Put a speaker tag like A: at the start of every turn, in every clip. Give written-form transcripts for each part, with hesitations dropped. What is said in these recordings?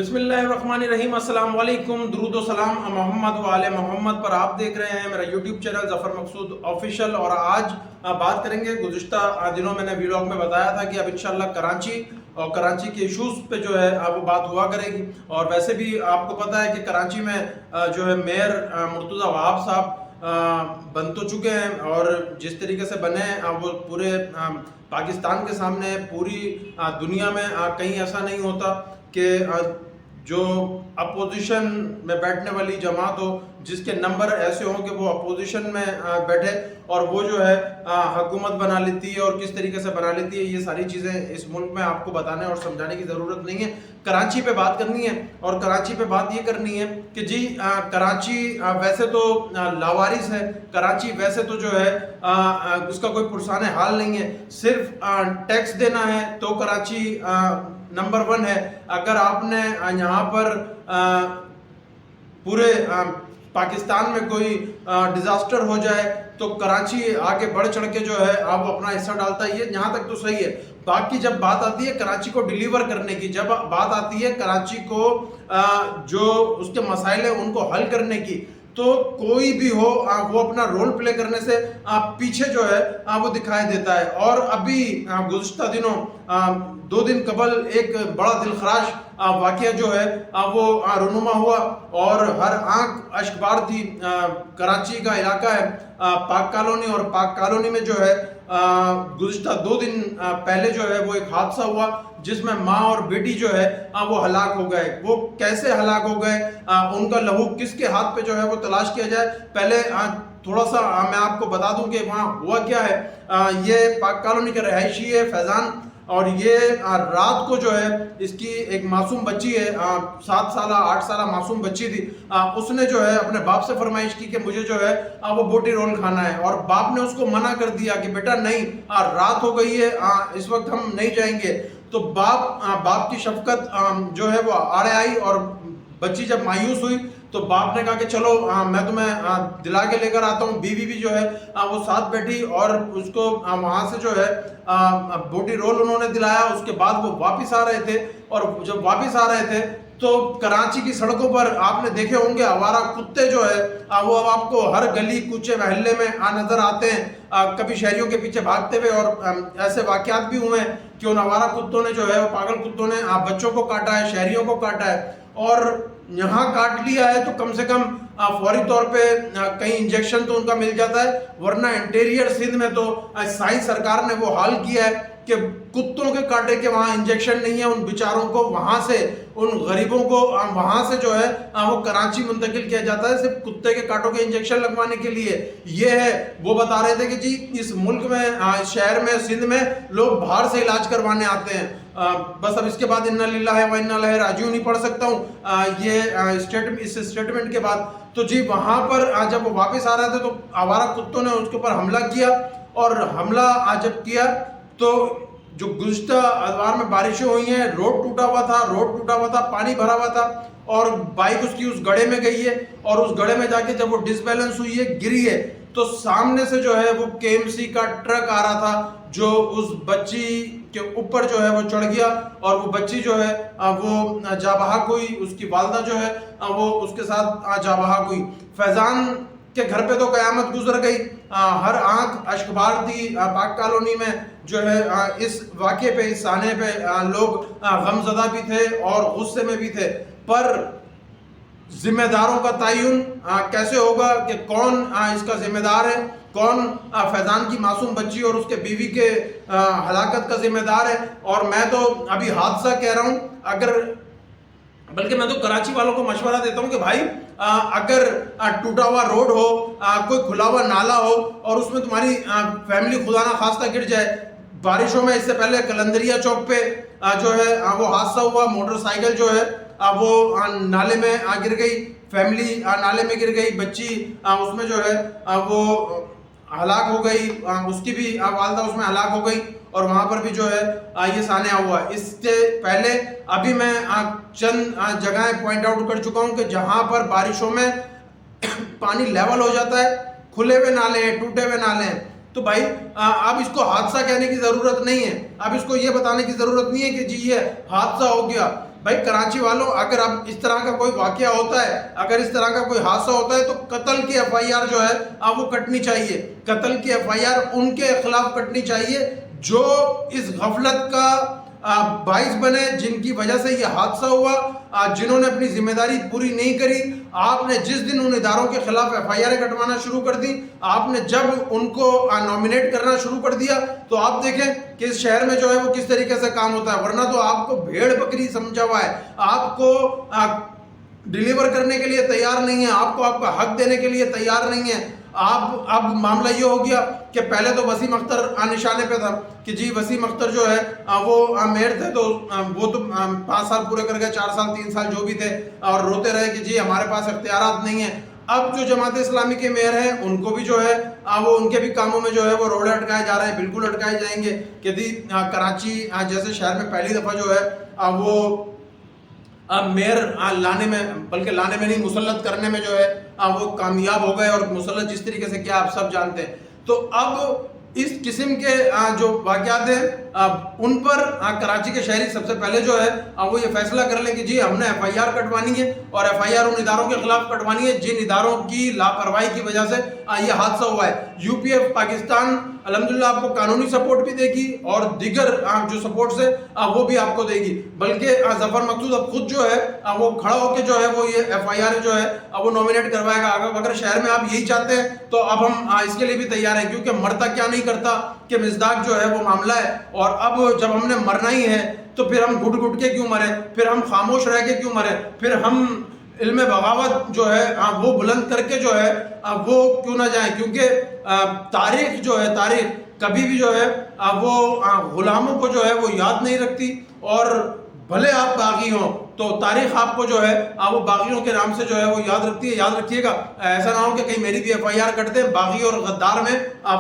A: بسم اللہ الرحمن الرحیم، السلام علیکم، درود و سلام محمد و آل محمد پر۔ آپ دیکھ رہے ہیں میرا یوٹیوب چینل ظفر مقصود آفیشیل، اور آج بات کریں گے گزشتہ دنوں میں نے ویلاگ میں بتایا تھا کہ اب انشاءاللہ کراچی کے ایشوز پہ جو ہے وہ بات ہوا کرے گی۔ اور ویسے بھی آپ کو پتہ ہے کہ کراچی میں جو ہے میئر مرتضی وہاب صاحب بن تو چکے ہیں، اور جس طریقے سے بنے وہ پورے پاکستان کے سامنے پوری دنیا میں کہیں ایسا نہیں ہوتا کہ جو اپوزیشن میں بیٹھنے والی جماعت ہو جس کے نمبر ایسے ہوں کہ وہ اپوزیشن میں بیٹھے اور وہ جو ہے حکومت بنا لیتی ہے، اور کس طریقے سے بنا لیتی ہے۔ یہ ساری چیزیں اس ملک میں آپ کو بتانے اور سمجھانے کی ضرورت نہیں ہے۔ کراچی پہ بات کرنی ہے، اور کراچی پہ بات یہ کرنی ہے کہ جی کراچی ویسے تو لاوارث ہے، کراچی ویسے تو جو ہے اس کا کوئی پرسان حال نہیں ہے، صرف ٹیکس دینا ہے تو کراچی نمبر 1 ہے۔ اگر آپ نے یہاں پر پورے پاکستان میں کوئی ڈیزاسٹر ہو جائے تو کراچی آگے بڑھ چڑھ کے جو ہے آپ اپنا حصہ ڈالتا ہے، یہ یہاں تک تو صحیح ہے۔ باقی جب بات آتی ہے کراچی کو ڈیلیور کرنے کی، جب بات آتی ہے کراچی کو جو اس کے مسائل ہیں ان کو حل کرنے کی، تو کوئی بھی ہو وہ اپنا رول پلے کرنے سے پیچھے جو ہے وہ دکھائی دیتا ہے۔ اور ابھی گزشتہ دنوں 2 دن قبل ایک بڑا دلخراش واقعہ جو ہے وہ رونما ہوا، اور ہر آنکھ اشکبار تھی۔ کراچی کا علاقہ ہے پاک کالونی، اور پاک کالونی میں جو ہے گزشتہ 2 دن پہلے جو ہے وہ ایک حادثہ ہوا جس میں ماں اور بیٹی جو ہے وہ ہلاک ہو گئے۔ وہ کیسے ہلاک ہو گئے، ان کا لہو کس کے ہاتھ پہ جو ہے وہ تلاش کیا جائے۔ پہلے تھوڑا سا میں آپ کو بتا دوں کہ وہاں ہوا کیا ہے۔ یہ پاک کالونی کے رہائشی ہے فیضان، اور یہ رات کو جو ہے اس کی ایک معصوم بچی ہے، 7 سالہ 8 سالہ معصوم بچی تھی، اس نے جو ہے اپنے باپ سے فرمائش کی کہ مجھے جو ہے وہ بوٹی رول کھانا ہے، اور باپ نے اس کو منع کر دیا کہ بیٹا نہیں، رات ہو گئی ہے، اس وقت ہم نہیں جائیں گے۔ تو باپ کی شفقت جو ہے وہ آڑے آئی، اور بچی جب مایوس ہوئی تو باپ نے کہا کہ چلو میں تمہیں دلا کے لے کر آتا ہوں۔ بیوی بھی جو ہے وہ ساتھ بیٹھی، اور اس کو وہاں سے جو ہے بوٹی رول انہوں نے دلایا۔ اس کے بعد وہ واپس آ رہے تھے، اور جب واپس آ رہے تھے تو کراچی کی سڑکوں پر آپ نے دیکھے ہوں گے آوارہ کتے جو ہے وہ اب آپ کو ہر گلی کوچے محلے میں نظر آتے ہیں، کبھی شہریوں کے پیچھے بھاگتے ہوئے۔ اور ایسے واقعات بھی ہوئے ہیں کہ ان آوارہ کتوں نے جو ہے وہ پاگل کتوں نے بچوں کو کاٹا ہے، شہریوں کو کاٹا ہے، اور یہاں کاٹ لیا ہے تو کم سے کم فوری طور پہ کہیں انجیکشن تو ان کا مل جاتا ہے، ورنہ انٹیریئر سندھ میں تو سائنس سرکار نے وہ حال کیا ہے کہ کتوں کے کاٹے کے وہاں انجیکشن نہیں ہے، ان بیچاروں کو وہاں سے، ان غریبوں کو وہاں سے جو ہے وہ کراچی منتقل کیا جاتا ہے صرف کتے کے کاٹوں کے انجیکشن لگوانے کے لیے۔ یہ ہے، وہ بتا رہے تھے کہ جی اس ملک میں، اس شہر میں، سندھ میں لوگ باہر سے علاج کروانے آتے ہیں۔ بس اب اس کے بعد انا للہ و انا الیہ راجعون نہیں پڑھ سکتا ہوں یہ اس اسٹیٹمنٹ کے بعد۔ تو جی وہاں پر جب وہ واپس آ رہے تھے تو آوارہ کتوں نے اس کے اوپر حملہ کیا، اور حملہ جب کیا تو جو گزشتہ ادوار میں بارشیں ہوئی ہیں، روڈ ٹوٹا ہوا تھا، پانی بھرا ہوا تھا، اور بائک اس کی اس گڑھے میں گئی ہے، اور اس گڑھے میں جا کے جب وہ ڈس بیلنس ہوئی ہے، گری ہے، تو سامنے سے جو ہے وہ KMC کا ٹرک آ رہا تھا جو اس بچی کے اوپر جو ہے وہ چڑھ گیا، اور وہ بچی جو ہے وہ جاں بحق ہوئی، اس کی والدہ جو ہے وہ اس کے ساتھ جاں بحق ہوئی۔ فیضان کے گھر پہ تو قیامت گزر گئی، ہر آنکھ اشکبار تھی پاک کالونی میں جو ہے اس واقعے پہ، اس سانے پہ لوگ غم زدہ بھی تھے اور غصے میں بھی تھے۔ پر ذمہ داروں کا تعین کیسے ہوگا کہ کون اس کا ذمہ دار ہے، کون فیضان کی معصوم بچی اور اس کے بیوی کے ہلاکت کا ذمہ دار ہے؟ اور میں تو ابھی حادثہ کہہ رہا ہوں، بلکہ میں تو کراچی والوں کو مشورہ دیتا ہوں کہ بھائی اگر ٹوٹا ہوا روڈ ہو، کوئی کھلا ہوا نالا ہو، اور اس میں تمہاری فیملی خدا نہ خواستہ گر جائے۔ بارشوں میں اس سے پہلے کلندریا چوک پہ جو ہے وہ حادثہ ہوا، موٹر سائیکل جو ہے وہ نالے میں گر گئی، فیملی نالے میں گر گئی، بچی اس میں جو ہے وہ ہلاک ہو گئی، اس کی بھی والدہ اس میں ہلاک ہو گئی، اور وہاں پر بھی جو ہے یہ سانحہ ہوا۔ اس سے پہلے ابھی میں چند جگہیں پوائنٹ آؤٹ کر چکا ہوں کہ جہاں پر بارشوں میں پانی لیول ہو جاتا ہے، کھلے ہوئے نالے ہیں، ٹوٹے ہوئے نالے ہیں، تو بھائی اب اس کو حادثہ کہنے کی ضرورت نہیں ہے، اب اس کو یہ بتانے کی ضرورت نہیں ہے کہ جی یہ حادثہ ہو گیا۔ بھائی کراچی والوں اگر اب اس طرح کا کوئی واقعہ ہوتا ہے, اگر اس طرح کا کوئی حادثہ ہوتا ہے تو قتل کی ایف آئی آر جو ہے اب وہ کٹنی چاہیے, قتل کی ایف آئی آر ان کے خلاف کٹنی چاہیے جو اس غفلت کا باعث بنے, جن کی وجہ سے یہ حادثہ ہوا, جنہوں نے اپنی ذمہ داری پوری نہیں کری. آپ نے جس دن ان اداروں کے خلاف ایف آئی آر کٹوانا شروع کر دی, آپ نے جب ان کو نامنیٹ کرنا شروع کر دیا, تو آپ دیکھیں کہ اس شہر میں جو ہے وہ کس طریقے سے کام ہوتا ہے. ورنہ تو آپ کو بھیڑ بکری سمجھا ہوا ہے, آپ کو ڈیلیور کرنے کے لیے تیار نہیں ہے, آپ کو آپ کا حق دینے کے لیے تیار نہیں ہے. اب معاملہ یہ ہو گیا کہ پہلے تو وسیم اختر نشانے پہ تھا کہ جی وسیم اختر جو ہے وہ میئر تھے, تو وہ تو 5 سال پورے کر گئے, 4 سال 3 سال جو بھی تھے, اور روتے رہے کہ جی ہمارے پاس اختیارات نہیں ہیں. اب جو جماعت اسلامی کے میئر ہیں ان کو بھی جو ہے وہ ان کے بھی کاموں میں جو ہے وہ روڑے اٹکائے جا رہے ہیں, بالکل اٹکائے جائیں گے کہ جی کراچی جیسے شہر میں پہلی دفعہ جو ہے وہ میئر لانے میں, بلکہ لانے میں نہیں مسلط کرنے میں جو ہے وہ کامیاب ہو گئے, اور مسلط جس طریقے سے کیا آپ سب جانتے ہیں. تو اب اس قسم کے جو واقعات ہیں ان پر کراچی کے شہری سب سے پہلے جو ہے وہ یہ فیصلہ کر لیں کہ جی ہم نے ایف آئی آر کٹوانی ہے, اور ایف آئی آر ان اداروں کے خلاف کٹوانی ہے جن اداروں کی لاپرواہی کی وجہ سے یہ حادثہ ہوا ہے. یو پی ایف پاکستان الحمدللہ آپ کو قانونی سپورٹ بھی دے گی اور دیگر جو سپورٹس ہے وہ بھی آپ کو دے گی, بلکہ ظفر مقصود اب خود جو ہے وہ کھڑا ہو کے جو ہے وہ یہ ایف آئی آر جو ہے وہ نومینیٹ کروائے گا. اگر شہر میں آپ یہی چاہتے ہیں تو اب ہم اس کے لیے بھی تیار ہیں, کیونکہ مرتا کیا نہیں کرتا کہ مزداق جو ہے وہ معاملہ ہے. اور اب جب ہم نے مرنا ہی ہے تو پھر ہم گھٹ گھٹ کے کیوں مرے, پھر ہم خاموش رہ کے کیوں مرے, پھر ہم علم بغاوت جو ہے وہ بلند کر کے جو ہے وہ کیوں نہ جائیں. کیونکہ تاریخ جو ہے, تاریخ کبھی بھی جو ہے وہ غلاموں کو جو ہے وہ یاد نہیں رکھتی, اور بھلے آپ باغی ہوں تو تاریخ آپ کو جو ہے وہ باغیوں کے نام سے جو ہے وہ یاد رکھتی ہے. یاد رکھیے گا, ایسا نہ ہو کہ کہیں میری بھی ایف آئی آر کٹ دیں. باغی اور غدار میں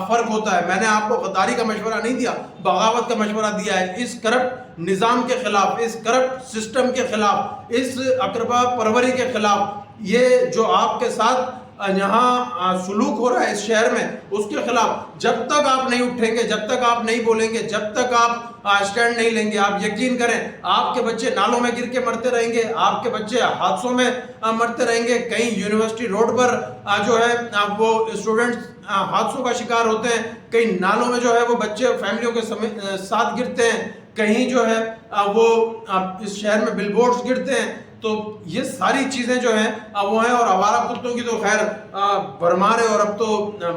A: فرق ہوتا ہے. میں نے آپ کو غداری کا مشورہ نہیں دیا, بغاوت کا مشورہ دیا ہے, اس کرپٹ نظام کے خلاف, اس کرپٹ سسٹم کے خلاف, اس اقربا پروری کے خلاف. یہ جو آپ کے ساتھ یہاں سلوک ہو رہا ہے اس شہر میں, اس کے خلاف جب تک آپ نہیں اٹھیں گے, جب تک آپ نہیں بولیں گے, جب تک آپ اسٹینڈ نہیں لیں گے, آپ یقین کریں آپ کے بچے نالوں میں گر کے مرتے رہیں گے, آپ کے بچے حادثوں میں مرتے رہیں گے. کہیں یونیورسٹی روڈ پر جو ہے وہ اسٹوڈنٹس حادثوں کا شکار ہوتے ہیں, کہیں نالوں میں جو ہے وہ بچے فیملیوں کے ساتھ گرتے ہیں, کہیں جو ہے وہ اس شہر میں بل بورڈز گرتے ہیں. تو یہ ساری چیزیں جو ہیں وہ ہیں. اور آوارہ کتوں کی تو خیر بھرمار ہے, اور اب تو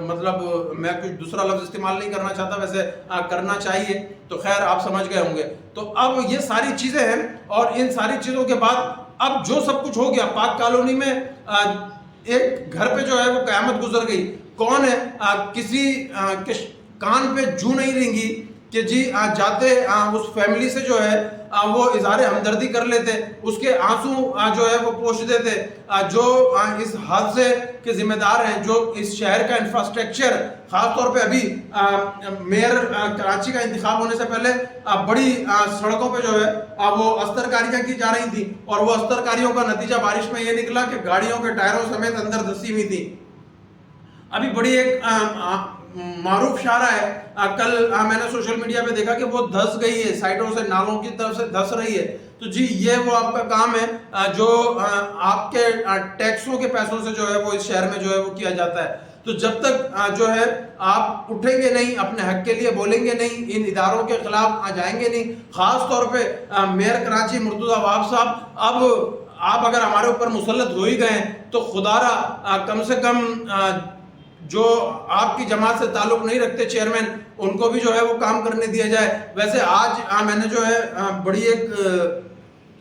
A: مطلب میں کچھ دوسرا لفظ استعمال نہیں کرنا چاہتا, ویسے کرنا چاہیے, تو خیر آپ سمجھ گئے ہوں گے. تو اب یہ ساری چیزیں ہیں, اور ان ساری چیزوں کے بعد اب جو سب کچھ ہو گیا, پاک کالونی میں ایک گھر پہ جو ہے وہ قیامت گزر گئی. کون ہے کسی کے کان پہ جو نہیں رہیں گی کہ جی جاتے اس فیملی سے جو ہے وہ اظہار ہمدردی کر لیتے, اس کے آنسو جو ہے وہ پوچھ دیتے, جو اس حادثے کے ذمہ دار ہیں, جو اس شہر کا انفراسٹرکچر, خاص طور پہ ابھی میئر کراچی کا انتخاب ہونے سے پہلے بڑی سڑکوں پہ جو ہے وہ استر کاریاں کی جا رہی تھیں, اور وہ استر کاریوں کا نتیجہ بارش میں یہ نکلا کہ گاڑیوں کے ٹائروں سمیت اندر دھسی ہوئی تھی. ابھی بڑی ایک معروف شارع ہے, کل میں نے سوشل میڈیا پہ دیکھا کہ وہ دھس گئی ہے, سائٹوں سے نالوں کی طرف سے دھس رہی ہے. تو جی یہ وہ آپ کا کام ہے جو آپ کے ٹیکسوں کے پیسوں سے جو ہے وہ اس شہر میں جو ہے وہ کیا جاتا ہے. تو جب تک جو ہے آپ اٹھیں گے نہیں, اپنے حق کے لیے بولیں گے نہیں, ان اداروں کے خلاف جائیں گے نہیں, خاص طور پہ میئر کراچی مرتضیٰ وہاب صاحب, اب آپ اگر ہمارے اوپر مسلط ہو ہی گئے تو خدا را کم سے کم جو آپ کی جماعت سے تعلق نہیں رکھتے چیئرمین, ان کو بھی جو ہے وہ کام کرنے دیا جائے. ویسے آج میں نے جو ہے بڑی ایک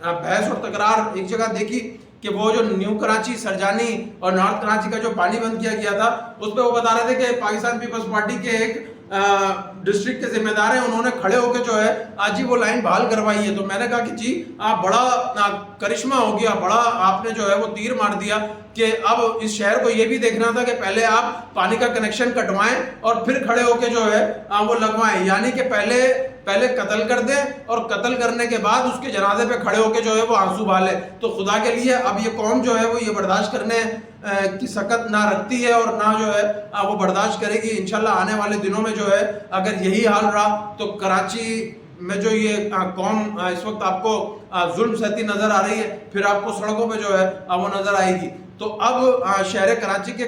A: بحث اور تکرار ایک جگہ دیکھی کہ وہ جو نیو کراچی, سرجانی اور نارتھ کراچی کا جو پانی بند کیا گیا تھا, اس پہ وہ بتا رہے تھے کہ پاکستان پیپلز پارٹی کے ایک ڈسٹرکٹ کے ذمہ دار ہیں, انہوں نے کھڑے ہو کے جو ہے آج ہی وہ لائن بحال کروائی ہے. تو میں نے کہا کہ جی بڑا کرشمہ ہو گیا, بڑا آپ نے جو ہے وہ تیر مار دیا کہ اب اس شہر کو یہ بھی دیکھنا تھا کہ پہلے آپ پانی کا کنیکشن کٹوائیں اور پھر کھڑے ہو کے جو ہے وہ لگوائیں, یعنی کہ پہلے قتل کر دیں اور قتل کرنے کے بعد اس کے جنازے پہ کھڑے ہو کے جو ہے وہ آنسو بہالے. تو خدا کے لیے اب یہ قوم جو ہے وہ یہ برداشت کرنے کی سکت نہ رکھتی ہے, اور نہ جو ہے وہ برداشت کرے گی. انشاءاللہ آنے والے دنوں میں جو ہے اگر یہی حال رہا تو کراچی میں جو یہ قوم اس وقت آپ کو ظلم سہتی نظر آ رہی ہے، پھر آپ کو سڑکوں پہ جو ہے وہ نظر آئے گی. تو اب شہر کراچی کے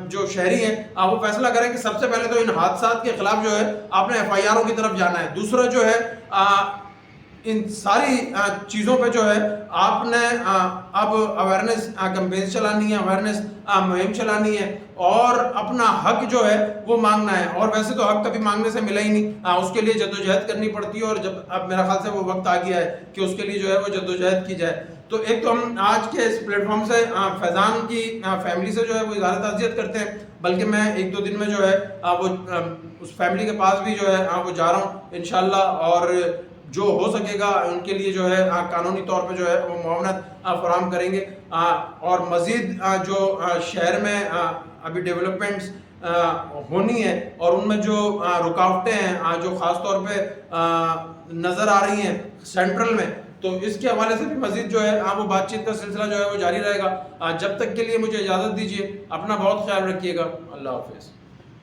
A: جو شہری ہیں وہ فیصلہ کریں کہ سب سے پہلے تو ان حادثات کے خلاف جو ہے آپ نے ایف آئی آروں کی طرف جانا ہے. دوسرا جو ہے ان ساری چیزوں پہ جو ہے آپ نے اب اویئرنیس کمپین چلانی ہے، اویئرنیس مہم چلانی ہے اور اپنا حق جو ہے وہ مانگنا ہے. اور ویسے تو حق کبھی مانگنے سے ملا ہی نہیں، اس کے لیے جدوجہد کرنی پڑتی ہے. اور جب اب میرا خیال سے وہ وقت آ گیا ہے کہ اس کے لیے جو ہے وہ جدوجہد کی جائے. تو ایک تو ہم آج کے اس پلیٹ فارم سے فیضان کی فیملی سے جو ہے وہ اظہار تعزیت کرتے ہیں، بلکہ میں ایک دو دن میں جو ہے وہ اس فیملی کے پاس بھی جو ہے وہ جا رہا ہوں انشاءاللہ، اور جو ہو سکے گا ان کے لیے جو ہے قانونی طور پہ جو ہے وہ معاونت فراہم کریں گے. اور مزید جو شہر میں ابھی ڈیولپمنٹس ہونی ہے اور ان میں جو رکاوٹیں ہیں جو خاص طور پہ نظر آ رہی ہیں سینٹرل میں، تو اس کے حوالے سے بھی مزید جو ہے وہ بات چیت کا سلسلہ جو ہے وہ جاری رہے گا. جب تک کے لیے مجھے اجازت دیجیے، اپنا بہت خیال رکھیے گا. اللہ حافظ.